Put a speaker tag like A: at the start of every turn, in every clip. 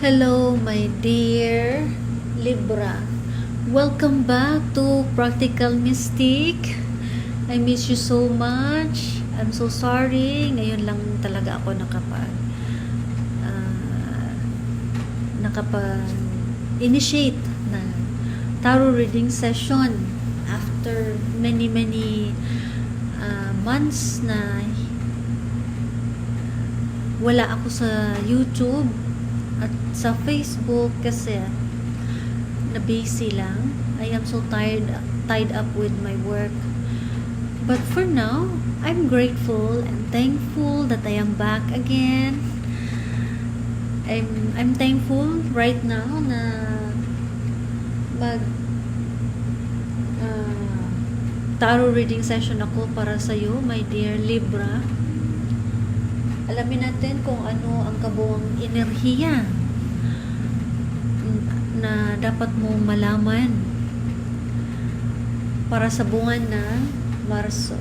A: Hello, my dear Libra. Welcome back to Practical Mystic. I miss you so much. I'm so sorry. Ngayon lang talaga ako nakapag-initiate na tarot reading session after many months na wala ako sa YouTube at sa Facebook kasi na busy lang. I am so tied up with my work. But for now, I'm grateful and thankful that I am back again. I'm thankful right now na tarot reading session ako para sa iyo, my dear Libra. Alamin natin kung ano ang kabuuang enerhiya na dapat mo malaman para sa buwan ng Marso.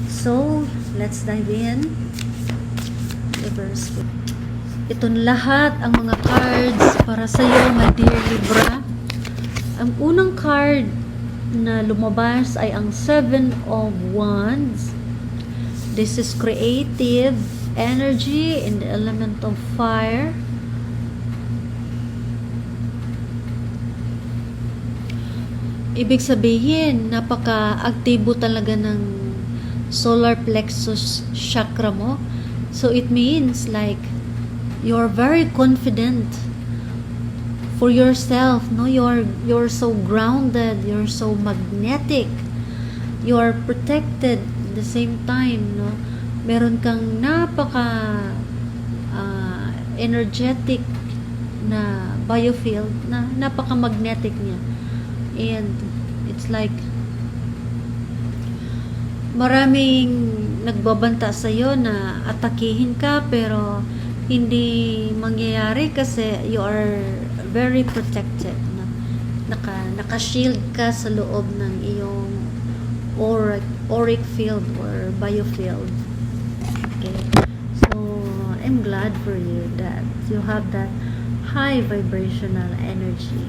A: So, let's dive in. Itong lahat ang mga cards para sa iyo, my dear Libra. Ang unang card na lumabas ay ang Seven of Wands. This is creative energy in the element of fire. Ibig sabihin, napaka-aktibo talaga ng solar plexus chakra mo. So it means like you're very confident for yourself, no? You're so grounded, you're so magnetic. You're protected at the same time, no? Meron kang energetic na biofield na napaka-magnetic niya. And it's like maraming nagbabanta sa iyo na atakihin ka pero hindi mangyayari kasi you are very protected, no? Naka-shield ka sa loob ng iyong auric field or biofield. Okay. So, I'm glad for you that you have that high vibrational energy.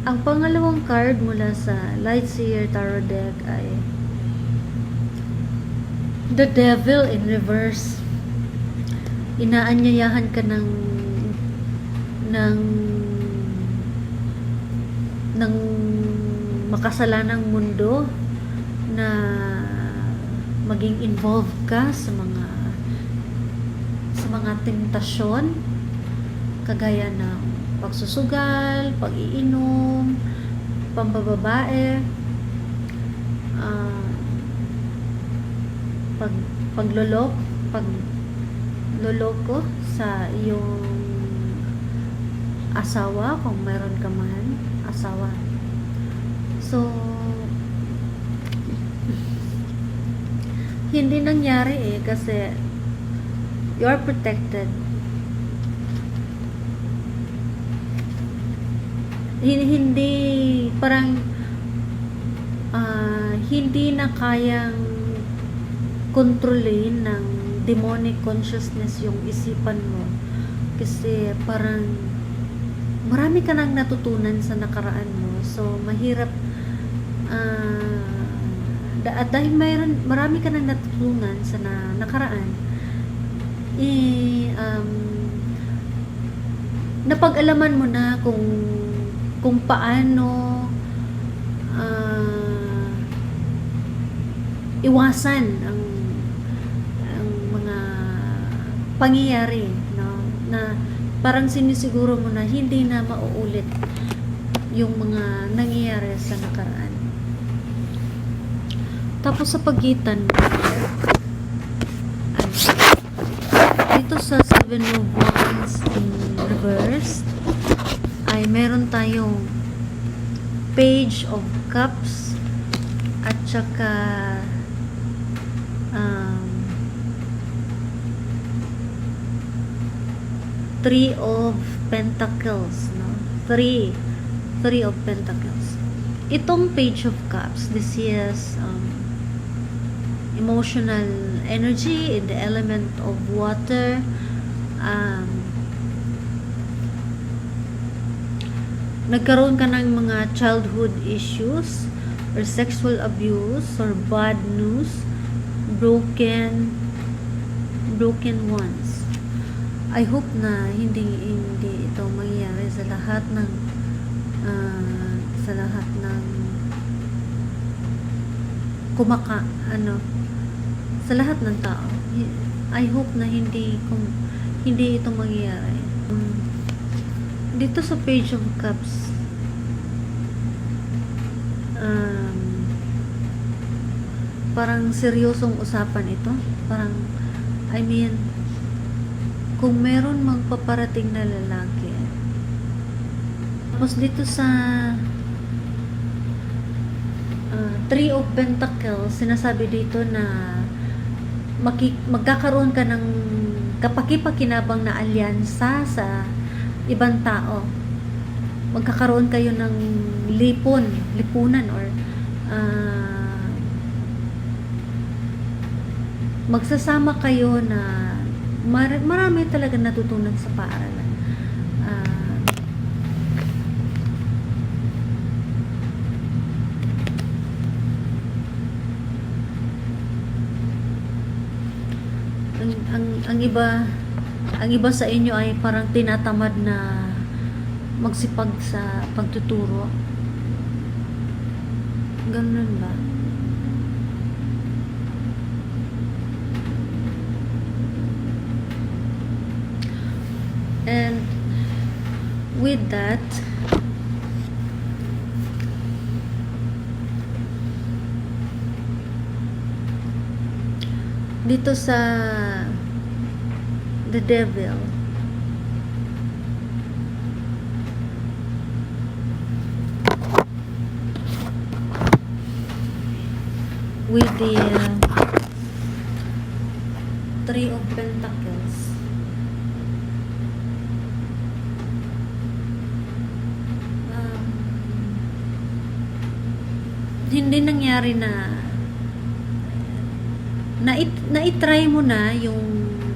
A: Ang pangalawang card mula sa Lightseer Tarot deck ay The Devil in Reverse. Inaanyayahan ka ng makasalanang mundo na maging involved ka sa mga tentasyon kagaya ng pagsusugal, pag-iinom, pambababae, pagloloko sa iyong asawa kung meron ka man asawa. So hindi nangyari kasi you are protected. Hindi na kayang kontrolin ng demonic consciousness yung isipan mo kasi parang marami ka nang natutunan sa nakaraan mo, so mahirap dahil marami ka nang natutunan sa nakaraan, napag-alaman mo na kung paano iwasan ang mga pangyayari, no? Na parang sinisiguro mo na hindi na mauulit yung mga nangyayari sa nakaraan. Tapos sa pagitan dito sa Seven of Wands in reverse ay meron tayong Page of Cups at saka Three of Pentacles, no? Three of Pentacles. Itong Page of Cups, this is emotional energy in the element of water. Nagkaroon ka ng mga childhood issues or sexual abuse or bad news, broken ones. I hope na hindi ito mangyayari sa lahat ng sa lahat ng tao. I hope na hindi ito mangyayari. Dito sa Page of Cups, parang seryosong usapan ito. Parang, kung meron mang paparating na lalaki. Tapos dito sa Three of Pentacles, sinasabi dito na magkakaroon ka ng kapaki-pakinabang na alyansa sa ibang tao. Magkakaroon kayo ng lipunan or magsasama kayo na marami talaga natutunan sa paaralan. Ang iba sa inyo ay parang tinatamad na magsipag sa pagtuturo. Ganun ba? And with that, dito sa the devil, with the Three of Pentacles, hindi nangyari na-try mo na yung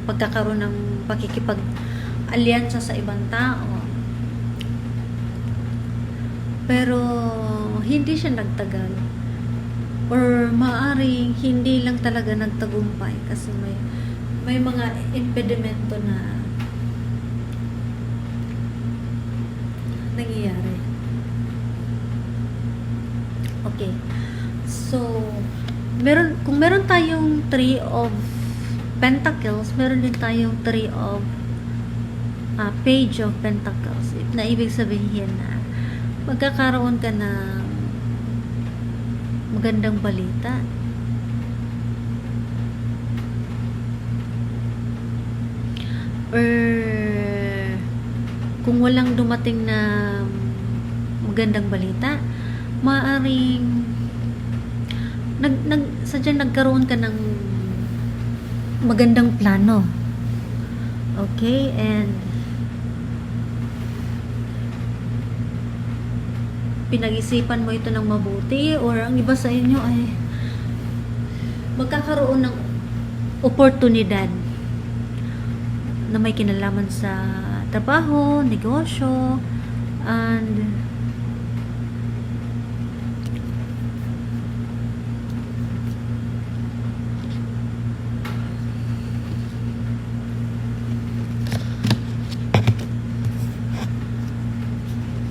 A: pagkakaroon ng pakikipag-alyansa sa ibang tao, pero hindi siya nagtagal, or maaring hindi lang talaga nagtagumpay kasi may mga impedimento na nangyayari. Okay, so kung meron tayong Three of Pentacles, meron din tayong Three of Page of Pentacles, na ibig sabihin na magkakaroon ka ng magandang balita. Or kung walang dumating na magandang balita, maaring sadyang nagkaroon ka ng magandang plano. Okay, and pinag-isipan mo ito ng mabuti, or ang iba sa inyo ay magkakaroon ng oportunidad na may kinalaman sa trabaho, negosyo, and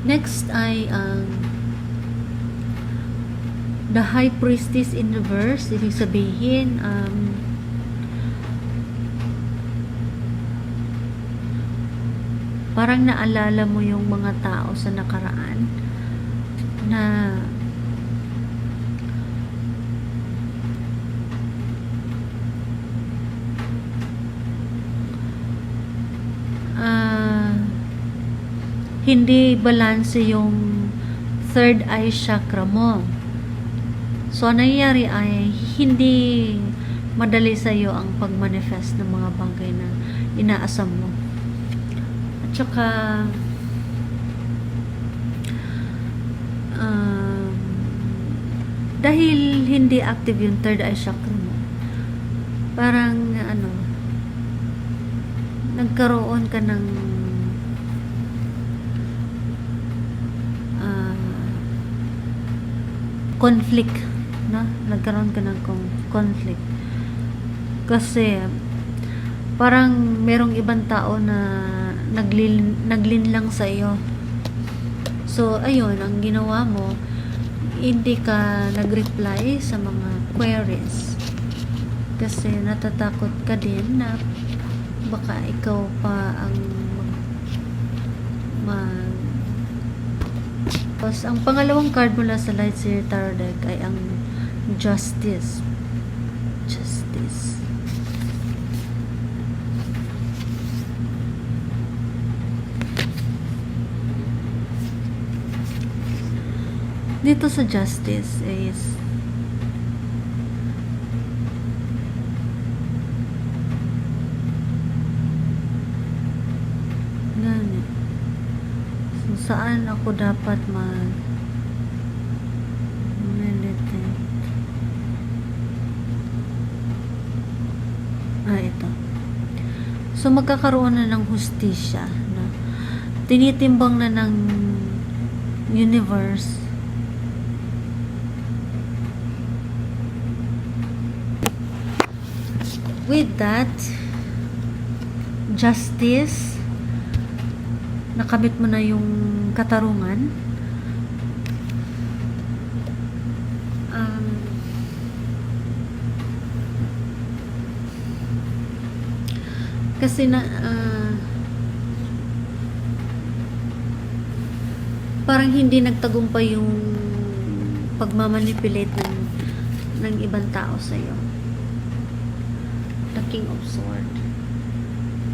A: next ay the High Priestess in reverse. Ibig sabihin parang naalala mo yung mga tao sa nakaraan na hindi balanse yung third eye chakra mo. So, nangyayari ay hindi madali sa iyo ang pag-manifest ng mga bagay na inaasam mo. At Tsaka, um, dahil hindi active yung third eye chakra mo, parang, nagkaroon ka ng conflict, no? Nagkaroon ka ng conflict. Kasi, parang merong ibang tao na naglinlang sa iyo. So, ayun, ang ginawa mo, hindi ka nag-reply sa mga queries. Kasi natatakot ka din na baka ikaw pa ang tapos, ang pangalawang card mula sa Light Seer Tarot deck ay ang Justice. Justice. Dito sa Justice is saan ako dapat meditate. Ito. So, magkakaroon na ng hustisya, no? Tinitimbang na ng universe with that justice. Nakamit mo na yung katarungan. Kasi parang hindi nagtagumpay yung pagmamanipulate ng ibang tao sa'yo. The King of Swords.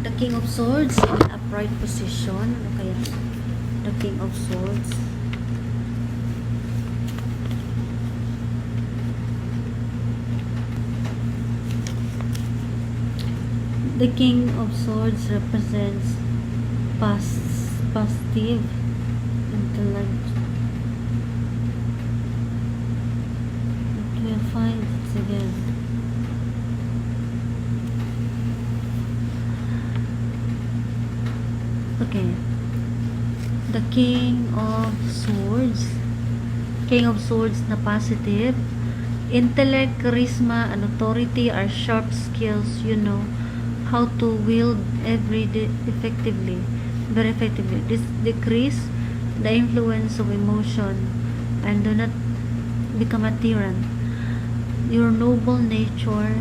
A: The King of Swords in upright position. Ano kaya? The King of Swords. The King of Swords represents positive intellect. We'll find it again. Okay. The King of Swords. King of Swords na positive. Intellect, charisma, and authority are sharp skills. You know how to wield every day effectively. Very effectively. This decrease the influence of emotion and do not become a tyrant. Your noble nature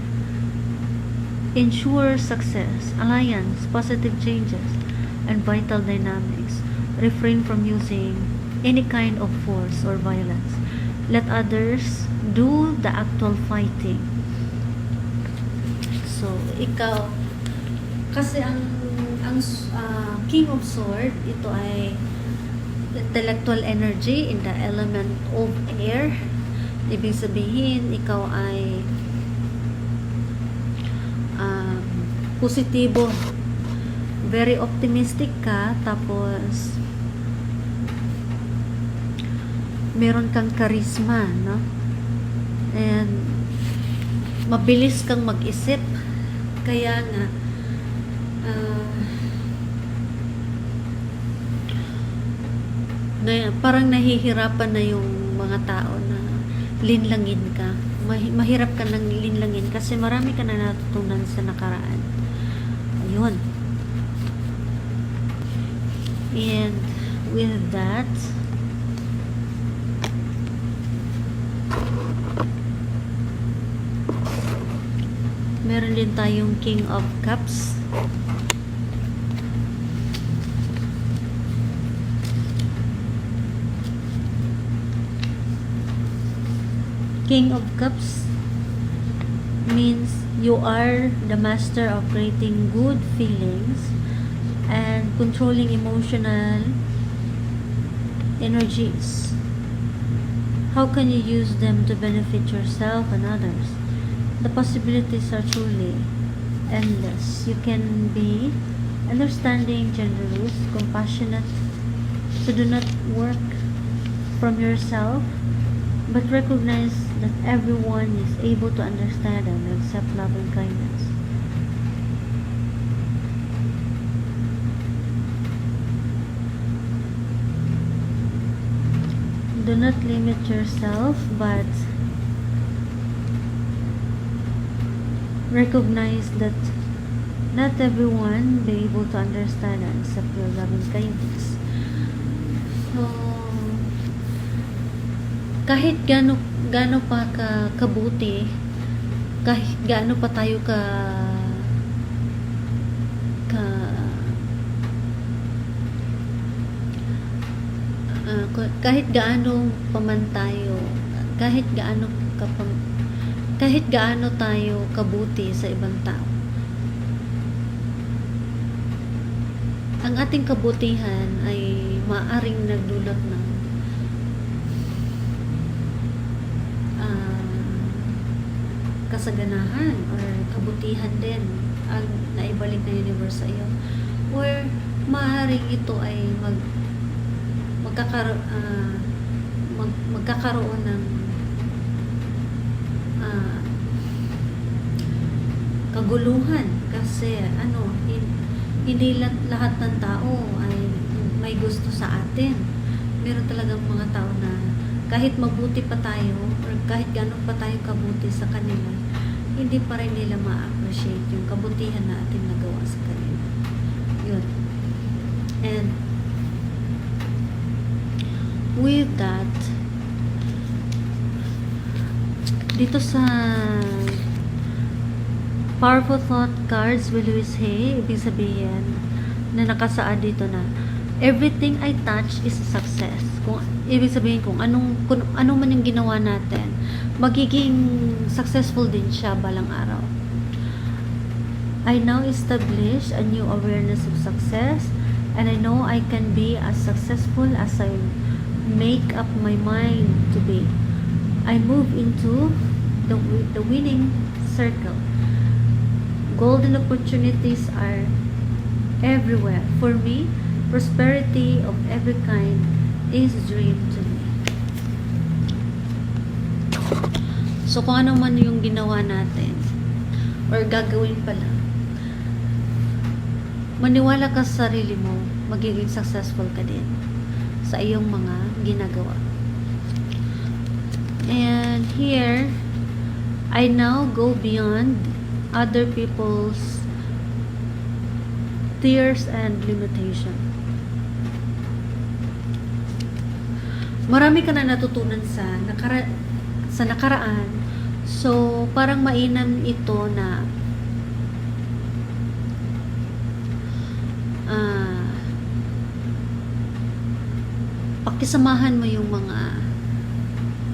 A: ensures success, alliance, positive changes, and vital dynamics. Refrain from using any kind of force or violence. Let others do the actual fighting. So, ikaw, kasi ang King of Sword, ito ay intellectual energy in the element of air. Ibig sabihin, ikaw ay positibo, very optimistic ka, tapos meron kang charisma, no? And mabilis kang mag-isip, kaya nga parang nahihirapan na yung mga tao na linlangin ka. Mahirap ka nang linlangin kasi marami ka na natutunan sa nakaraan. Ayun. And with that, meron din tayong King of Cups. King of Cups means you are the master of creating good feelings and controlling emotional energies. How can you use them to benefit yourself and others? The possibilities are truly endless. You can be understanding, generous, compassionate, so do not work from yourself, but recognize that everyone is able to understand and accept love and kindness. Do not limit yourself, but recognize that not everyone be able to understand and accept your love and kindness. So, kahit gaano pa kabuti, kahit gaano pa tayo ka kahit gaano paman tayo, kahit gaano tayo kabuti sa ibang tao, ang ating kabutihan ay maaring nagdulot ng kasaganahan or kabutihan din ang naibalik na universe sa iyo, or maaaring ito ay magkakaroon ng kaguluhan kasi hindi lahat ng tao ay may gusto sa atin. Meron talagang mga tao na kahit mabuti pa tayo or kahit gano'n pa tayo kabuti sa kanila, hindi pa rin nila ma-appreciate yung kabutihan na ating nagawa sa kanila. Yun. And with that, dito sa Powerful Thought cards with Louise Hay, ibig sabihin na nakasaad dito na everything I touch is a success. Ibig sabihin kung ano man yung ginawa natin, magiging successful din siya balang araw. I now establish a new awareness of success, and I know I can be as successful as I make up my mind to be. I move into the winning circle. Golden opportunities are everywhere. For me, prosperity of every kind is a dream to me. So, kung ano man yung ginawa natin or gagawin pala, maniwala ka sa sarili mo, magiging successful ka din sa iyong mga ginagawa. And here, I now go beyond other people's fears and limitation. Marami ka na natutunan sa nakaraan. So, parang mainam ito na pakisamahan mo yung mga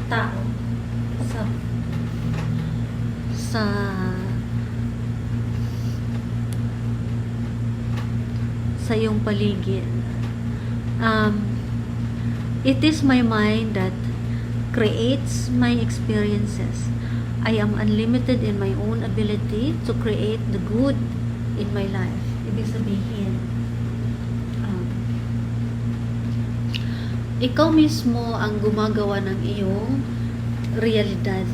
A: tao sa iyong paligid. It is my mind that creates my experiences. I am unlimited in my own ability to create the good in my life. Ibig sabihin, ikaw mismo ang gumagawa ng iyong realidad.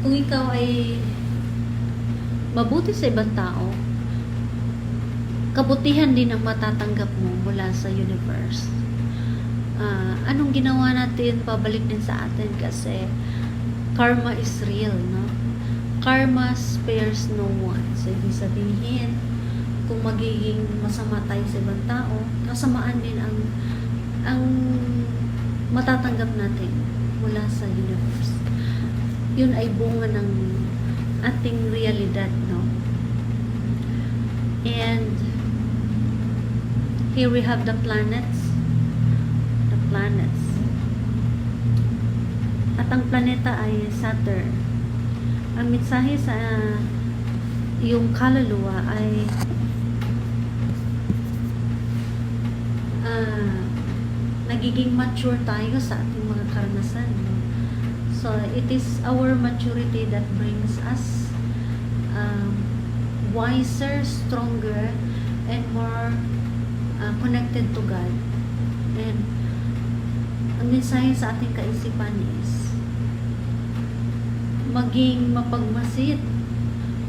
A: Kung ikaw ay mabuti sa ibang tao, kabutihan din ang matatanggap mo mula sa universe. Anong ginawa natin, pabalik din sa atin kasi karma is real, no? Karma spares no one. So, ibig sabihin, kung magiging masama tayo sa ibang tao, kasamaan din ang matatanggap natin mula sa universe. Yun ay bunga ng ating realidad, no? And here we have the planets. At ang planeta ay Saturn. Ang mensahe sa yung kaluluwa ay nagiging mature tayo sa ating mga karanasan. So, it is our maturity that brings us wiser, stronger, and more connected to God. And ang mensahe sa ating kaisipan is maging mapagmasid,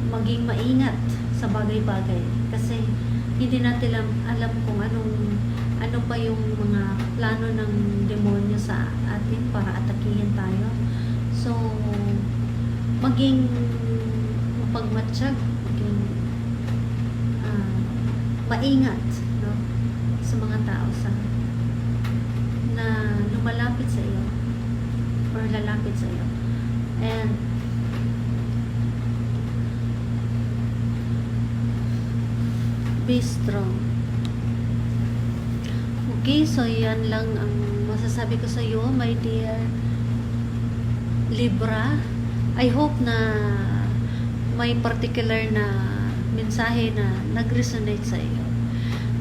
A: maging maingat sa bagay-bagay, kasi hindi natin alam kung ano pa yung mga plano ng demonyo sa atin para atakihin tayo. So maging mapagmatsyag, maging maingat, no, sa mga tao na lumalapit sa iyo or lalapit sa iyo. And be strong. Okay, so yan lang ang masasabi ko sa iyo, my dear Libra. I hope na may particular na mensahe na nag-resonate sa iyo.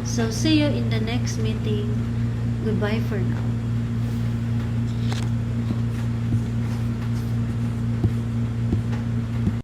A: So see you in the next meeting. Goodbye for now.